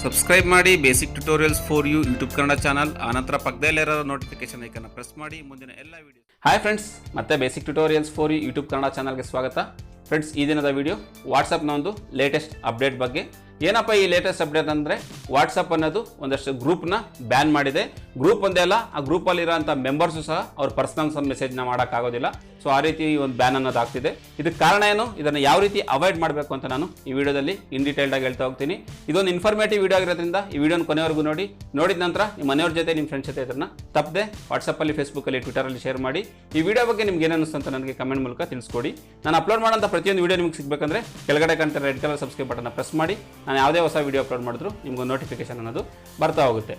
Subscribe ಮಾಡಿ basic tutorials for you YouTube Kannada channel. ಆನಂತರ ಪಕ್ಕದಲ್ಲಿರೋ ನೋಟಿಫಿಕೇಶನ್ ಐಕನ್ ಪ್ರೆಸ್ ಮಾಡಿ ಮುಂದಿನ ಎಲ್ಲ ವಿಡಿಯೋ. ಹಾಯ್ ಫ್ರೆಂಡ್ಸ್, ಮತ್ತೆ basic tutorials for you YouTube Kannada ಚಾನಲ್ಗೆ ಸ್ವಾಗತ. ಫ್ರೆಂಡ್ಸ್, ಈ ದಿನದ ವಿಡಿಯೋ ವಾಟ್ಸಪ್ನ ಒಂದು ಲೇಟೆಸ್ಟ್ ಅಪ್ಡೇಟ್ ಬಗ್ಗೆ. ಏನಪ್ಪ ಈ ಲೇಟೆಸ್ಟ್ ಅಪ್ಡೇಟ್ ಅಂದರೆ, ವಾಟ್ಸಪ್ ಅನ್ನೋದು ಒಂದಷ್ಟು ಗ್ರೂಪ್ನ ಬ್ಯಾನ್ ಮಾಡಿದೆ. ಗ್ರೂಪ್ ಒಂದೇ ಅಲ್ಲ, ಆ ಗ್ರೂಪಲ್ಲಿರೋಂಥ ಮೆಂಬರ್ಸು ಸಹ ಅವ್ರ ಪರ್ಸನಲ್ ಮೆಸೇಜ್ನ ಮಾಡೋಕ್ಕಾಗೋದಿಲ್ಲ. ಸೊ ಆ ರೀತಿ ಒಂದು ಬ್ಯಾನ್ ಅನ್ನೋದು ಆಗ್ತಿದೆ. ಇದಕ್ಕೆ ಕಾರಣ ಏನು, ಇದನ್ನು ಯಾವ ರೀತಿ ಅವಾಯ್ಡ್ ಮಾಡಬೇಕು ಅಂತ ನಾನು ಈ ವಿಡಿಯೋದಲ್ಲಿ ಇನ್ ಡೀಟೇಲ್ಡಾಗಿ ಹೇಳ್ತಾ ಹೋಗ್ತೀನಿ. ಇದೊಂದು ಇನ್ಫಾರ್ಮೇಟಿವ್ ವಿಡಿಯೋ ಆಗಿರೋದ್ರಿಂದ ಈ ವಿಡಿಯೋನ ಕೊನೆವರೆಗೂ ನೋಡಿದ ನಂತರ ನಿಮ್ಮ ಮನೆಯವ್ರ ಜೊತೆ, ನಿಮ್ಮ ಫ್ರೆಂಡ್ಸ್ ಜೊತೆ ಇದನ್ನು ತಪ್ಪದೆ ವಾಟ್ಸಪ್ಪಲ್ಲಿ, ಫೇಸ್ಬುಕ್ಕಲ್ಲಿ, ಟ್ವಿಟರಲ್ಲಿ ಶೇರ್ ಮಾಡಿ. ಈ ವಿಡಿಯೋ ಬಗ್ಗೆ ನಿಮ್ಗೆ ಏನು ಅನಿಸ್ತು ಅಂತ ನನಗೆ ಕಮೆಂಟ್ ಮೂಲಕ ತಿಳಿಸ್ಕೊಡಿ. ನಾನು ಅಪ್ಲೋಡ್ ಮಾಡೋಂಥ ಪ್ರತಿಯೊಂದು ವಿಡಿಯೋ ನಿಮ್ಗೆ ಸಿಗಬೇಕಂದ್ರೆ ಕೆಳಗಡೆ ಕಾಣ್ತಾ ರೆಡ್ ಕಲರ್ ಸಬ್ಸ್ಕ್ರೈಬ್ ಬಟನ್ನ ಪ್ರೆಸ್ ಮಾಡಿ. ನಾನು ಯಾವುದೇ ಹೊಸ ವಿಡಿಯೋ ಅಪ್ಲೋಡ್ ಮಾಡಿದ್ರು ನಿಮ್ಗೆ ನೋಟಿಫಿಕೇಶನ್ ಅನ್ನೋದು ಬರ್ತಾ ಹೋಗುತ್ತೆ.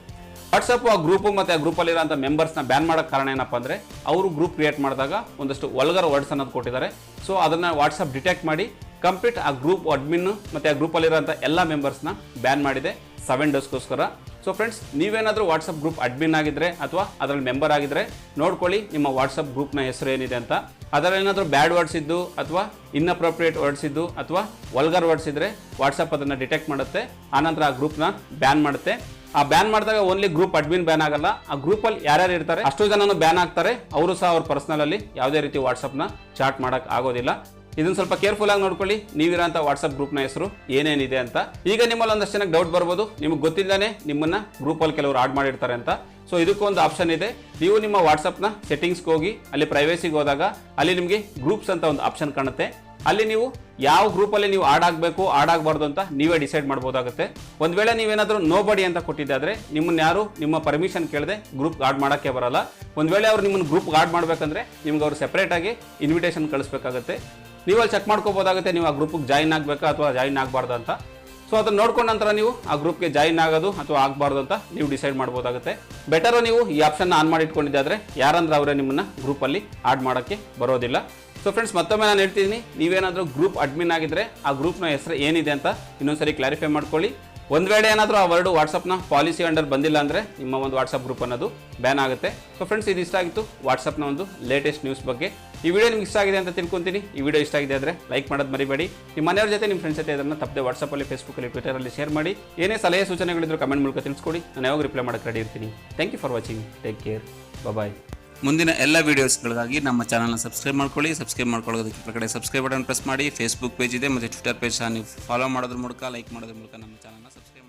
ವಾಟ್ಸಪ್ ಆ ಗ್ರೂಪು ಮತ್ತು ಆ ಗ್ರೂಪಲ್ಲಿರೋಂಥ ಮೆಂಬರ್ಸ್ನ ಬ್ಯಾನ್ ಮಾಡೋಕ್ಕೆ ಕಾರಣ ಏನಪ್ಪ ಅಂದರೆ, ಅವರು ಗ್ರೂಪ್ ಕ್ರಿಯೇಟ್ ಮಾಡಿದಾಗ ಒಂದಷ್ಟು ವಲ್ಗರ್ ವರ್ಡ್ಸ್ ಅನ್ನೋದು ಕೊಟ್ಟಿದ್ದಾರೆ. ಸೊ ಅದನ್ನು ವಾಟ್ಸಪ್ ಡಿಟೆಕ್ಟ್ ಮಾಡಿ ಕಂಪ್ಲೀಟ್ ಆ ಗ್ರೂಪ್ ಅಡ್ಮಿನ್ ಮತ್ತು ಆ ಗ್ರೂಪಲ್ಲಿರೋಂಥ ಎಲ್ಲ ಮೆಂಬರ್ಸ್ನ ಬ್ಯಾನ್ ಮಾಡಿದೆ 7 ಡೇಸ್ಗೋಸ್ಕರ. ಸೊ ಫ್ರೆಂಡ್ಸ್, ನೀವೇನಾದರೂ ವಾಟ್ಸಪ್ ಗ್ರೂಪ್ ಅಡ್ಮಿನ್ ಆಗಿದ್ದರೆ ಅಥವಾ ಅದರಲ್ಲಿ ಮೆಂಬರ್ ಆಗಿದ್ದರೆ ನೋಡ್ಕೊಳ್ಳಿ ನಿಮ್ಮ ವಾಟ್ಸಪ್ ಗ್ರೂಪ್ನ ಹೆಸರು ಏನಿದೆ ಅಂತ. ಅದರಲ್ಲಿ ಏನಾದರೂ ಬ್ಯಾಡ್ ವರ್ಡ್ಸ್ ಇದ್ದು ಅಥವಾ ಇನ್ಅಪ್ರೋಪ್ರಿಯೇಟ್ ವರ್ಡ್ಸ್ ಇದ್ದು ಅಥವಾ ವಲ್ಗರ್ ವರ್ಡ್ಸ್ ಇದ್ದರೆ ವಾಟ್ಸಪ್ ಅದನ್ನು ಡಿಟೆಕ್ಟ್ ಮಾಡುತ್ತೆ. ಆನಂತರ ಆ ಗ್ರೂಪ್ನ ಬ್ಯಾನ್ ಮಾಡುತ್ತೆ. ಆ ಬ್ಯಾನ್ ಮಾಡಿದಾಗ ಓನ್ಲಿ ಗ್ರೂಪ್ ಅಡ್ಮಿನ್ ಬ್ಯಾನ್ ಆಗಲ್ಲ, ಆ ಗ್ರೂಪಲ್ಲಿ ಯಾರ್ಯಾರು ಇರ್ತಾರೆ ಅಷ್ಟು ಜನನು ಬ್ಯಾನ್ ಆಗ್ತಾರೆ. ಅವರು ಸಹ ಅವ್ರ ಪರ್ಸನಲಲ್ಲಿ ಯಾವುದೇ ರೀತಿ ವಾಟ್ಸಪ್ನ ಚಾಟ್ ಮಾಡೋಕ್ಕೆ ಆಗೋದಿಲ್ಲ. ಇದನ್ನು ಸ್ವಲ್ಪ ಕೇರ್ಫುಲ್ ಆಗಿ ನೋಡ್ಕೊಳ್ಳಿ, ನೀವಿರೋಂಥ ವಾಟ್ಸಪ್ ಗ್ರೂಪ್ನ ಹೆಸರು ಏನೇನಿದೆ ಅಂತ. ಈಗ ನಿಮ್ಮಲ್ಲಿ ಒಂದಷ್ಟು ಜನಕ್ಕೆ ಡೌಟ್ ಬರ್ಬೋದು, ನಿಮ್ಗೆ ಗೊತ್ತಿಲ್ಲದೇ ನಿಮ್ಮನ್ನು ಗ್ರೂಪಲ್ಲಿ ಕೆಲವರು ಆಡ್ ಮಾಡಿರ್ತಾರೆ ಅಂತ. ಸೊ ಇದಕ್ಕೊಂದು ಆಪ್ಷನ್ ಇದೆ. ನೀವು ನಿಮ್ಮ ವಾಟ್ಸಪ್ನ ಸೆಟ್ಟಿಂಗ್ಸ್ಗೆ ಹೋಗಿ ಅಲ್ಲಿ ಪ್ರೈವೇಸಿಗೆ ಹೋದಾಗ ಅಲ್ಲಿ ನಿಮಗೆ ಗ್ರೂಪ್ಸ್ ಅಂತ ಒಂದು ಆಪ್ಷನ್ ಕಾಣುತ್ತೆ. ಅಲ್ಲಿ ನೀವು ಯಾವ ಗ್ರೂಪಲ್ಲಿ ನೀವು ಆಡ್ ಆಗಬೇಕು, ಆಡ್ ಆಗಬಾರ್ದು ಅಂತ ನೀವೇ ಡಿಸೈಡ್ ಮಾಡ್ಬೋದಾಗುತ್ತೆ. ಒಂದು ವೇಳೆ ನೀವೇನಾದರೂ ನೋಬಡಿ ಅಂತ ಕೊಟ್ಟಿದ್ದಾದರೆ ನಿಮ್ಮನ್ನು ಯಾರು ನಿಮ್ಮ ಪರ್ಮಿಷನ್ ಕೇಳದೆ ಗ್ರೂಪ್ ಆಡ್ ಮಾಡೋಕ್ಕೆ ಬರಲ್ಲ. ಒಂದು ವೇಳೆ ಅವ್ರು ನಿಮ್ಮನ್ನು ಗ್ರೂಪ್ ಆಡ್ ಮಾಡಬೇಕಂದ್ರೆ ನಿಮ್ಗೆ ಅವ್ರು ಸೆಪ್ರೇಟಾಗಿ ಇನ್ವಿಟೇಷನ್ ಕಳಿಸ್ಬೇಕಾಗುತ್ತೆ. ನೀವು ಅಲ್ಲಿ ಚೆಕ್ ಮಾಡ್ಕೋಬೋದಾಗುತ್ತೆ, ನೀವು ಆ ಗ್ರೂಪಿಗೆ ಜಾಯಿನ್ ಆಗಬೇಕಾ ಅಥವಾ ಜಾಯಿನ್ ಆಗಬಾರ್ದು ಅಂತ. ಸೊ ಅದನ್ನು ನೋಡ್ಕೊಂಡ ನಂತರ ನೀವು ಆ ಗ್ರೂಪ್ಗೆ ಜಾಯಿನ್ ಆಗೋದು ಅಥವಾ ಆಗಬಾರ್ದು ಅಂತ ನೀವು ಡಿಸೈಡ್ ಮಾಡ್ಬೋದಾಗುತ್ತೆ. ಬೆಟರು ನೀವು ಈ ಆಪ್ಷನ್ನ ಆನ್ ಮಾಡಿ ಇಟ್ಕೊಂಡಿದ್ದಾದರೆ ಯಾರಂದ್ರೆ ಅವರೇ ನಿಮ್ಮನ್ನು ಗ್ರೂಪಲ್ಲಿ ಆಡ್ ಮಾಡೋಕ್ಕೆ ಬರೋದಿಲ್ಲ. ಸೊ ಫ್ರೆಂಡ್ಸ್, ಮತ್ತೊಮ್ಮೆ ನಾನು ಹೇಳ್ತಿದ್ದೀನಿ, ನೀವೇನಾದರೂ ಗ್ರೂಪ್ ಅಡ್ಮಿನ್ ಆಗಿದ್ದರೆ ಆ ಗ್ರೂಪ್ನ ಹೆಸರು ಏನಿದೆ ಅಂತ ಇನ್ನೊಂದ್ಸರಿ ಕ್ಲಾರಿಫೈ ಮಾಡ್ಕೊಳ್ಳಿ. ಒಂದು ವೇಳೆ ಏನಾದರೂ ಆ ವರ್ಡು ವಾಟ್ಸಪ್ನ ಪಾಲಿಸಿ ಅಂಡರ್ ಬಂದಿಲ್ಲ ಅಂದರೆ ನಿಮ್ಮ ಒಂದು ವಾಟ್ಸಪ್ ಗ್ರೂಪ್ ಅನ್ನೋದು ಬ್ಯಾನ್ ಆಗುತ್ತೆ. ಸೊ ಫ್ರೆಂಡ್ಸ್, ಇದು ಇಷ್ಟ ಆಗಿತ್ತು ವಾಟ್ಸಪ್ನ ಒಂದು ಲೇಟೆಸ್ಟ್ ನ್ಯೂಸ್ ಬಗ್ಗೆ. ಈ ವಿಡಿಯೋ ನಿಮ್ಗೆ ಇಷ್ಟ ಆಗಿದೆ ಅಂತ ತಿಳ್ಕೊತೀನಿ. ಈ ವಿಡಿಯೋ ಇಷ್ಟ ಆಗಿದೆ ಅಂದರೆ ಲೈಕ್ ಮಾಡೋದು ಮರಿಬೇಡಿ. ನಿಮ್ಮ ಮನೆಯವ್ರ ಜೊತೆ, ನಿಮ್ಮ ಫ್ರೆಂಡ್ಸ್ ಜೊತೆ ಇದನ್ನು ತಪ್ಪದೆ ವಾಟ್ಸಪ್ಪಲ್ಲಿ, ಫೇಸ್ಬುಕ್ಕಲ್ಲಿ, ಟ್ವಿಟರಲ್ಲಿ ಶೇರ್ ಮಾಡಿ. ಏನೇ ಸಲಹೆ ಸೂಚನೆಗಳಿದ್ರು ಕಮೆಂಟ್ ಮೂಲಕ ತಿಳಿಸ್ಕೊಡಿ. ನಾನು ಯಾವಾಗ ರಿಪ್ಲೈ ಮಾಡೋಕ್ಕೆ ರೆಡಿ ಇರ್ತೀನಿ. Thank you for watching. Take care. Bye. ಮುಂದಿನ ಎಲ್ಲ ವೀಡಿಯೋಸ್ಗಳಿಗಾಗಿ ನಮ್ಮ ಚಾನಲ್ನ ಸಬ್ಸ್ಕ್ರೈಬ್ ಮಾಡ್ಕೊಳ್ಳಿ. ಸಬ್ಸ್ಕ್ರೈಬ್ ಮಾಡ್ಕೊಳ್ಳೋದಕ್ಕೆ ಕೆಳಗಡೆ ಸಬ್ಸ್ಕ್ರೈಬ್ ಬಟನ್ ಪ್ರೆಸ್ ಮಾಡಿ. ಫೇಸ್ಬುಕ್ ಪೇಜ್ ಇದೆ ಮತ್ತು ಟ್ವಿಟರ್ ಪೇಜ್ ಸಹ ನೀವು ಫಾಲೋ ಮಾಡೋದ್ರ ಮೂಲಕ, ಲೈಕ್ ಮಾಡೋದ್ರ ಮೂಲಕ ನಮ್ಮ ಚಾನಲ್ನ ಸಬ್ಸ್ಕ್ರೈಬ್